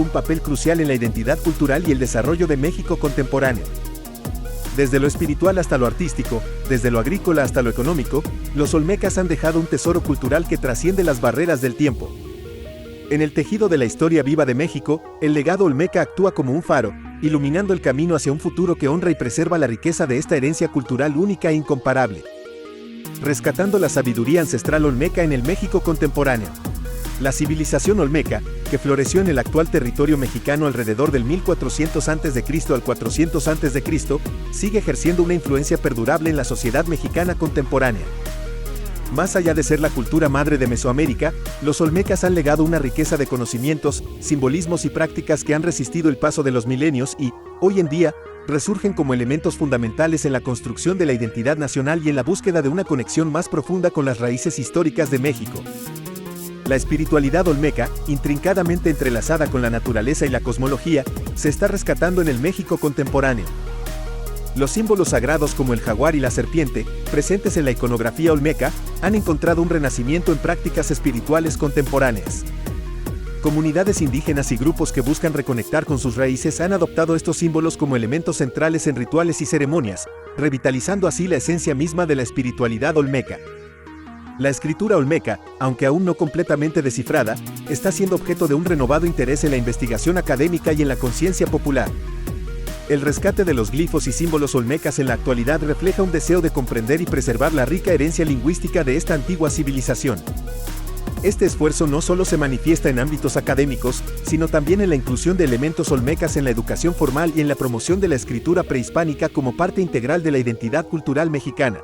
un papel crucial en la identidad cultural y el desarrollo de México contemporáneo. Desde lo espiritual hasta lo artístico, desde lo agrícola hasta lo económico, los olmecas han dejado un tesoro cultural que trasciende las barreras del tiempo. En el tejido de la historia viva de México, el legado olmeca actúa como un faro, iluminando el camino hacia un futuro que honra y preserva la riqueza de esta herencia cultural única e incomparable. Rescatando la sabiduría ancestral olmeca en el México contemporáneo. La civilización olmeca, que floreció en el actual territorio mexicano alrededor del 1400 a.C. al 400 a.C., sigue ejerciendo una influencia perdurable en la sociedad mexicana contemporánea. Más allá de ser la cultura madre de Mesoamérica, los olmecas han legado una riqueza de conocimientos, simbolismos y prácticas que han resistido el paso de los milenios y, hoy en día, resurgen como elementos fundamentales en la construcción de la identidad nacional y en la búsqueda de una conexión más profunda con las raíces históricas de México. La espiritualidad olmeca, intrincadamente entrelazada con la naturaleza y la cosmología, se está rescatando en el México contemporáneo. Los símbolos sagrados como el jaguar y la serpiente, presentes en la iconografía olmeca, han encontrado un renacimiento en prácticas espirituales contemporáneas. Comunidades indígenas y grupos que buscan reconectar con sus raíces han adoptado estos símbolos como elementos centrales en rituales y ceremonias, revitalizando así la esencia misma de la espiritualidad olmeca. La escritura olmeca, aunque aún no completamente descifrada, está siendo objeto de un renovado interés en la investigación académica y en la conciencia popular. El rescate de los glifos y símbolos olmecas en la actualidad refleja un deseo de comprender y preservar la rica herencia lingüística de esta antigua civilización. Este esfuerzo no solo se manifiesta en ámbitos académicos, sino también en la inclusión de elementos olmecas en la educación formal y en la promoción de la escritura prehispánica como parte integral de la identidad cultural mexicana.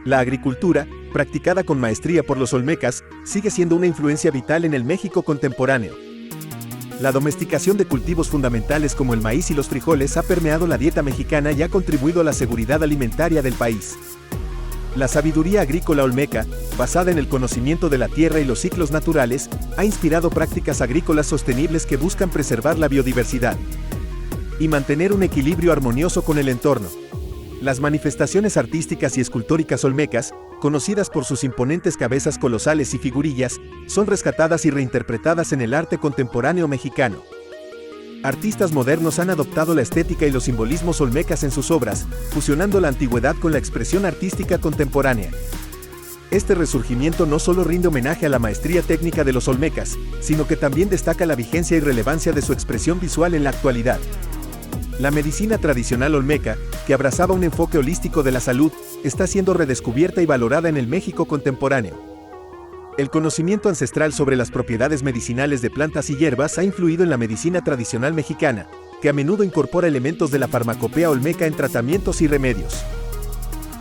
La agricultura, practicada con maestría por los olmecas, sigue siendo una influencia vital en el México contemporáneo. La domesticación de cultivos fundamentales como el maíz y los frijoles ha permeado la dieta mexicana y ha contribuido a la seguridad alimentaria del país. La sabiduría agrícola olmeca, basada en el conocimiento de la tierra y los ciclos naturales, ha inspirado prácticas agrícolas sostenibles que buscan preservar la biodiversidad y mantener un equilibrio armonioso con el entorno. Las manifestaciones artísticas y escultóricas olmecas, conocidas por sus imponentes cabezas colosales y figurillas, son rescatadas y reinterpretadas en el arte contemporáneo mexicano. Artistas modernos han adoptado la estética y los simbolismos olmecas en sus obras, fusionando la antigüedad con la expresión artística contemporánea. Este resurgimiento no solo rinde homenaje a la maestría técnica de los olmecas, sino que también destaca la vigencia y relevancia de su expresión visual en la actualidad. La medicina tradicional olmeca, que abrazaba un enfoque holístico de la salud, está siendo redescubierta y valorada en el México contemporáneo. El conocimiento ancestral sobre las propiedades medicinales de plantas y hierbas ha influido en la medicina tradicional mexicana, que a menudo incorpora elementos de la farmacopea olmeca en tratamientos y remedios.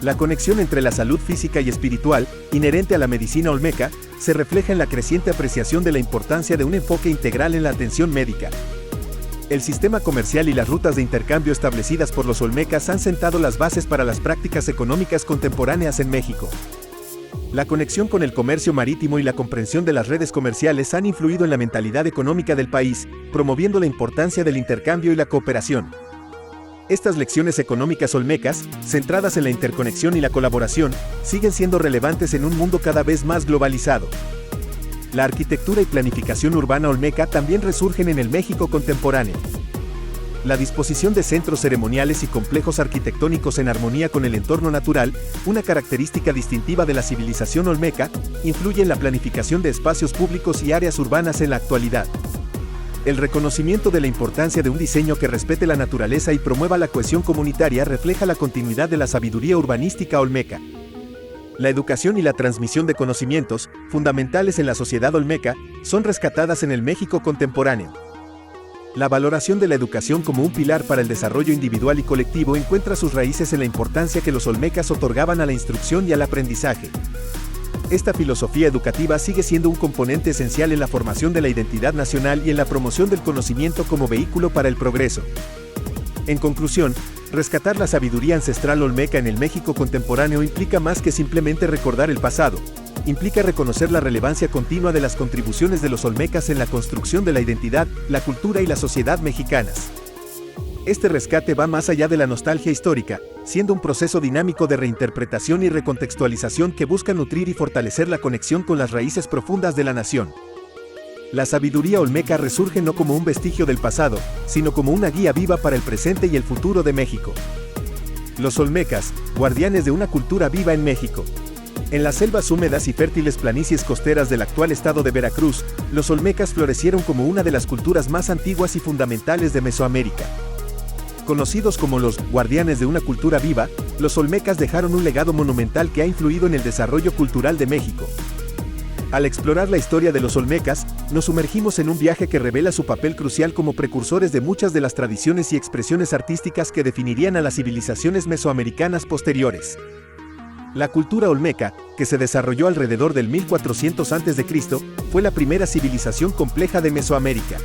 La conexión entre la salud física y espiritual, inherente a la medicina olmeca, se refleja en la creciente apreciación de la importancia de un enfoque integral en la atención médica. El sistema comercial y las rutas de intercambio establecidas por los olmecas han sentado las bases para las prácticas económicas contemporáneas en México. La conexión con el comercio marítimo y la comprensión de las redes comerciales han influido en la mentalidad económica del país, promoviendo la importancia del intercambio y la cooperación. Estas lecciones económicas olmecas, centradas en la interconexión y la colaboración, siguen siendo relevantes en un mundo cada vez más globalizado. La arquitectura y planificación urbana olmeca también resurgen en el México contemporáneo. La disposición de centros ceremoniales y complejos arquitectónicos en armonía con el entorno natural, una característica distintiva de la civilización olmeca, influye en la planificación de espacios públicos y áreas urbanas en la actualidad. El reconocimiento de la importancia de un diseño que respete la naturaleza y promueva la cohesión comunitaria refleja la continuidad de la sabiduría urbanística olmeca. La educación y la transmisión de conocimientos, fundamentales en la sociedad olmeca, son rescatadas en el México contemporáneo. La valoración de la educación como un pilar para el desarrollo individual y colectivo encuentra sus raíces en la importancia que los olmecas otorgaban a la instrucción y al aprendizaje. Esta filosofía educativa sigue siendo un componente esencial en la formación de la identidad nacional y en la promoción del conocimiento como vehículo para el progreso. En conclusión, rescatar la sabiduría ancestral olmeca en el México contemporáneo implica más que simplemente recordar el pasado. Implica reconocer la relevancia continua de las contribuciones de los olmecas en la construcción de la identidad, la cultura y la sociedad mexicanas. Este rescate va más allá de la nostalgia histórica, siendo un proceso dinámico de reinterpretación y recontextualización que busca nutrir y fortalecer la conexión con las raíces profundas de la nación. La sabiduría olmeca resurge no como un vestigio del pasado, sino como una guía viva para el presente y el futuro de México. Los olmecas, guardianes de una cultura viva en México. En las selvas húmedas y fértiles planicies costeras del actual estado de Veracruz, los olmecas florecieron como una de las culturas más antiguas y fundamentales de Mesoamérica. Conocidos como los guardianes de una cultura viva, los olmecas dejaron un legado monumental que ha influido en el desarrollo cultural de México. Al explorar la historia de los olmecas, nos sumergimos en un viaje que revela su papel crucial como precursores de muchas de las tradiciones y expresiones artísticas que definirían a las civilizaciones mesoamericanas posteriores. La cultura olmeca, que se desarrolló alrededor del 1400 a.C., fue la primera civilización compleja de Mesoamérica.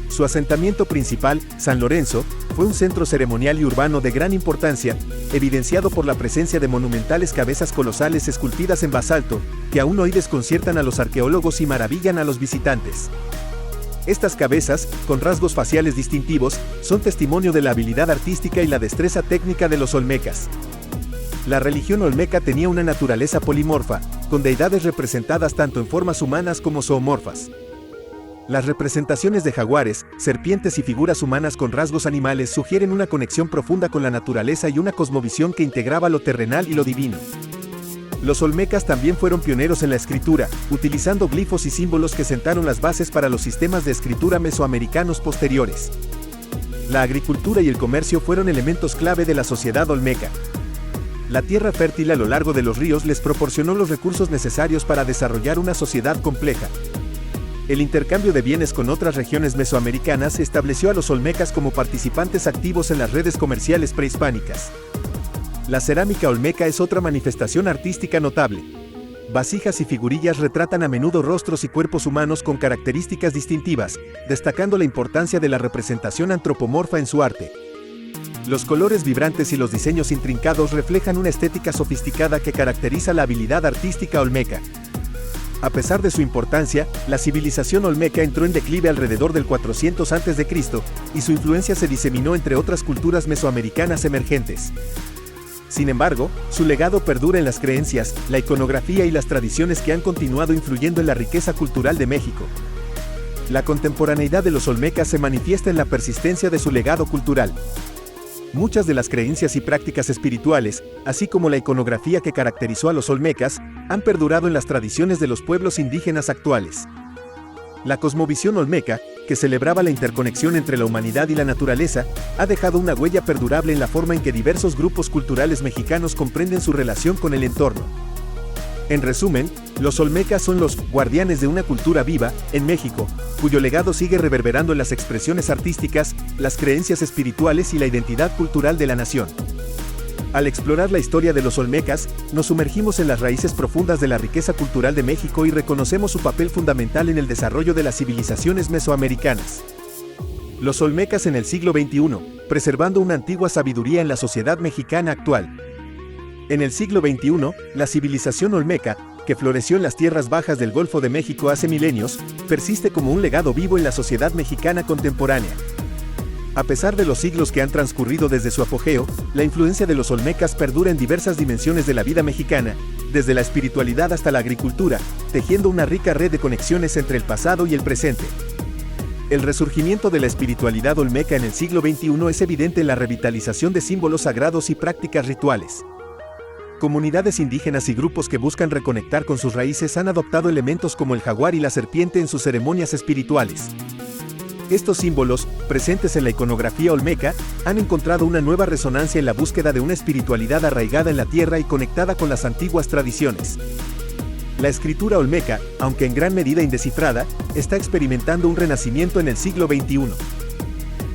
Su asentamiento principal, San Lorenzo, fue un centro ceremonial y urbano de gran importancia, evidenciado por la presencia de monumentales cabezas colosales esculpidas en basalto, que aún hoy desconciertan a los arqueólogos y maravillan a los visitantes. Estas cabezas, con rasgos faciales distintivos, son testimonio de la habilidad artística y la destreza técnica de los olmecas. La religión olmeca tenía una naturaleza polimorfa, con deidades representadas tanto en formas humanas como zoomorfas. Las representaciones de jaguares, serpientes y figuras humanas con rasgos animales sugieren una conexión profunda con la naturaleza y una cosmovisión que integraba lo terrenal y lo divino. Los olmecas también fueron pioneros en la escritura, utilizando glifos y símbolos que sentaron las bases para los sistemas de escritura mesoamericanos posteriores. La agricultura y el comercio fueron elementos clave de la sociedad olmeca. La tierra fértil a lo largo de los ríos les proporcionó los recursos necesarios para desarrollar una sociedad compleja. El intercambio de bienes con otras regiones mesoamericanas estableció a los olmecas como participantes activos en las redes comerciales prehispánicas. La cerámica olmeca es otra manifestación artística notable. Vasijas y figurillas retratan a menudo rostros y cuerpos humanos con características distintivas, destacando la importancia de la representación antropomorfa en su arte. Los colores vibrantes y los diseños intrincados reflejan una estética sofisticada que caracteriza la habilidad artística olmeca. A pesar de su importancia, la civilización olmeca entró en declive alrededor del 400 a.C., y su influencia se diseminó entre otras culturas mesoamericanas emergentes. Sin embargo, su legado perdura en las creencias, la iconografía y las tradiciones que han continuado influyendo en la riqueza cultural de México. La contemporaneidad de los olmecas se manifiesta en la persistencia de su legado cultural. Muchas de las creencias y prácticas espirituales, así como la iconografía que caracterizó a los olmecas, han perdurado en las tradiciones de los pueblos indígenas actuales. La cosmovisión olmeca, que celebraba la interconexión entre la humanidad y la naturaleza, ha dejado una huella perdurable en la forma en que diversos grupos culturales mexicanos comprenden su relación con el entorno. En resumen, los olmecas son los guardianes de una cultura viva, en México, cuyo legado sigue reverberando en las expresiones artísticas, las creencias espirituales y la identidad cultural de la nación. Al explorar la historia de los olmecas, nos sumergimos en las raíces profundas de la riqueza cultural de México y reconocemos su papel fundamental en el desarrollo de las civilizaciones mesoamericanas. Los olmecas en el siglo XXI, preservando una antigua sabiduría en la sociedad mexicana actual. En el siglo XXI, la civilización olmeca, que floreció en las tierras bajas del Golfo de México hace milenios, persiste como un legado vivo en la sociedad mexicana contemporánea. A pesar de los siglos que han transcurrido desde su apogeo, la influencia de los olmecas perdura en diversas dimensiones de la vida mexicana, desde la espiritualidad hasta la agricultura, tejiendo una rica red de conexiones entre el pasado y el presente. El resurgimiento de la espiritualidad olmeca en el siglo XXI es evidente en la revitalización de símbolos sagrados y prácticas rituales. Comunidades indígenas y grupos que buscan reconectar con sus raíces han adoptado elementos como el jaguar y la serpiente en sus ceremonias espirituales. Estos símbolos, presentes en la iconografía olmeca, han encontrado una nueva resonancia en la búsqueda de una espiritualidad arraigada en la tierra y conectada con las antiguas tradiciones. La escritura olmeca, aunque en gran medida indescifrada, está experimentando un renacimiento en el siglo XXI.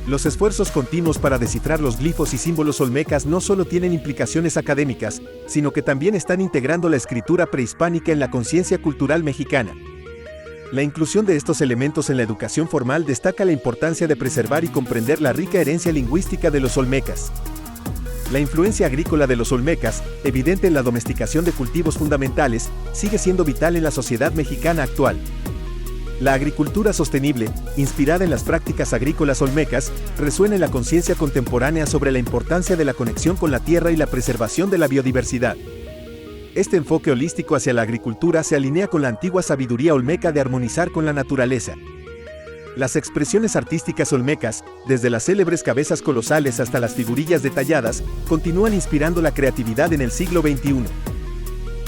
Los esfuerzos continuos para descifrar los glifos y símbolos olmecas no solo tienen implicaciones académicas, sino que también están integrando la escritura prehispánica en la conciencia cultural mexicana. La inclusión de estos elementos en la educación formal destaca la importancia de preservar y comprender la rica herencia lingüística de los olmecas. La influencia agrícola de los olmecas, evidente en la domesticación de cultivos fundamentales, sigue siendo vital en la sociedad mexicana actual. La agricultura sostenible, inspirada en las prácticas agrícolas olmecas, resuena en la conciencia contemporánea sobre la importancia de la conexión con la tierra y la preservación de la biodiversidad. Este enfoque holístico hacia la agricultura se alinea con la antigua sabiduría olmeca de armonizar con la naturaleza. Las expresiones artísticas olmecas, desde las célebres cabezas colosales hasta las figurillas detalladas, continúan inspirando la creatividad en el siglo XXI.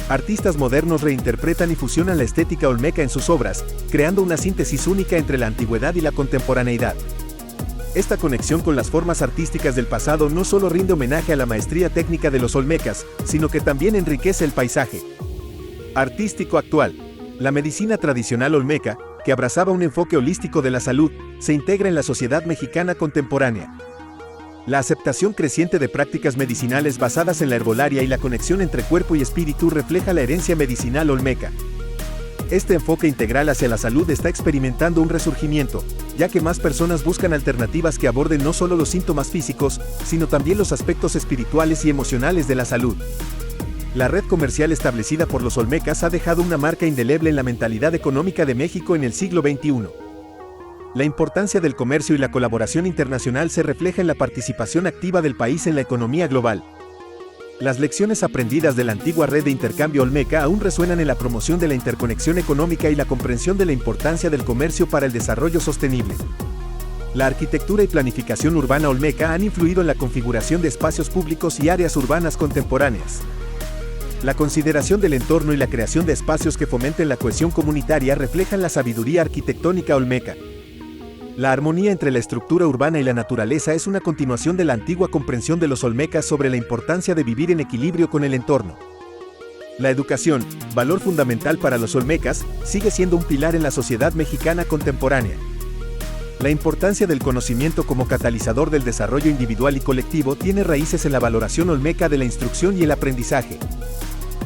Artistas modernos reinterpretan y fusionan la estética olmeca en sus obras, creando una síntesis única entre la antigüedad y la contemporaneidad. Esta conexión con las formas artísticas del pasado no solo rinde homenaje a la maestría técnica de los olmecas, sino que también enriquece el paisaje artístico actual. La medicina tradicional olmeca, que abrazaba un enfoque holístico de la salud, se integra en la sociedad mexicana contemporánea. La aceptación creciente de prácticas medicinales basadas en la herbolaria y la conexión entre cuerpo y espíritu refleja la herencia medicinal olmeca. Este enfoque integral hacia la salud está experimentando un resurgimiento, ya que más personas buscan alternativas que aborden no solo los síntomas físicos, sino también los aspectos espirituales y emocionales de la salud. La red comercial establecida por los olmecas ha dejado una marca indeleble en la mentalidad económica de México en el siglo XXI. La importancia del comercio y la colaboración internacional se refleja en la participación activa del país en la economía global. Las lecciones aprendidas de la antigua red de intercambio olmeca aún resuenan en la promoción de la interconexión económica y la comprensión de la importancia del comercio para el desarrollo sostenible. La arquitectura y planificación urbana olmeca han influido en la configuración de espacios públicos y áreas urbanas contemporáneas. La consideración del entorno y la creación de espacios que fomenten la cohesión comunitaria reflejan la sabiduría arquitectónica olmeca. La armonía entre la estructura urbana y la naturaleza es una continuación de la antigua comprensión de los olmecas sobre la importancia de vivir en equilibrio con el entorno. La educación, valor fundamental para los olmecas, sigue siendo un pilar en la sociedad mexicana contemporánea. La importancia del conocimiento como catalizador del desarrollo individual y colectivo tiene raíces en la valoración olmeca de la instrucción y el aprendizaje.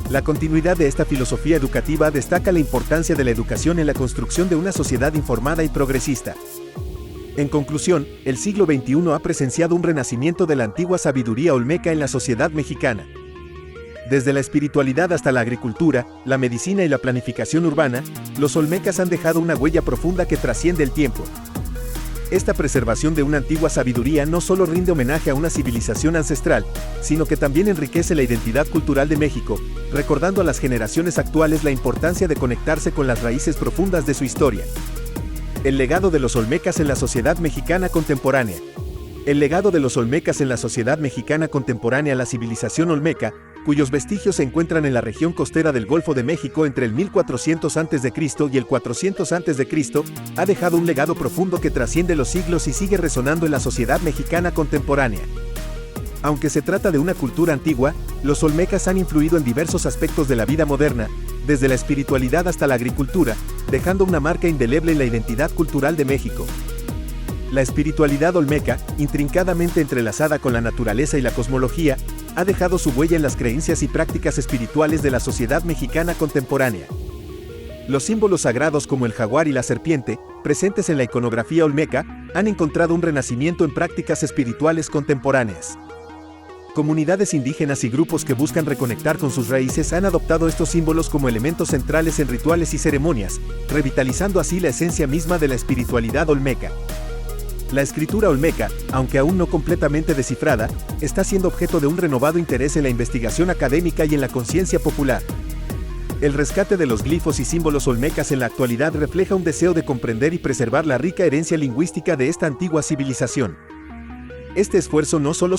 La continuidad de esta filosofía educativa destaca la importancia de la educación en la construcción de una sociedad informada y progresista. En conclusión, el siglo XXI ha presenciado un renacimiento de la antigua sabiduría olmeca en la sociedad mexicana. Desde la espiritualidad hasta la agricultura, la medicina y la planificación urbana, los olmecas han dejado una huella profunda que trasciende el tiempo. Esta preservación de una antigua sabiduría no solo rinde homenaje a una civilización ancestral, sino que también enriquece la identidad cultural de México, recordando a las generaciones actuales la importancia de conectarse con las raíces profundas de su historia. El legado de los olmecas en la sociedad mexicana contemporánea. El legado de los olmecas en la sociedad mexicana contemporánea. La civilización olmeca, cuyos vestigios se encuentran en la región costera del Golfo de México entre el 1400 a.C. y el 400 a.C., ha dejado un legado profundo que trasciende los siglos y sigue resonando en la sociedad mexicana contemporánea. Aunque se trata de una cultura antigua, los olmecas han influido en diversos aspectos de la vida moderna, desde la espiritualidad hasta la agricultura, dejando una marca indeleble en la identidad cultural de México. La espiritualidad olmeca, intrincadamente entrelazada con la naturaleza y la cosmología, ha dejado su huella en las creencias y prácticas espirituales de la sociedad mexicana contemporánea. Los símbolos sagrados como el jaguar y la serpiente, presentes en la iconografía olmeca, han encontrado un renacimiento en prácticas espirituales contemporáneas. Comunidades indígenas y grupos que buscan reconectar con sus raíces han adoptado estos símbolos como elementos centrales en rituales y ceremonias, revitalizando así la esencia misma de la espiritualidad olmeca. La escritura olmeca, aunque aún no completamente descifrada, está siendo objeto de un renovado interés en la investigación académica y en la conciencia popular. El rescate de los glifos y símbolos olmecas en la actualidad refleja un deseo de comprender y preservar la rica herencia lingüística de esta antigua civilización. Este esfuerzo no solo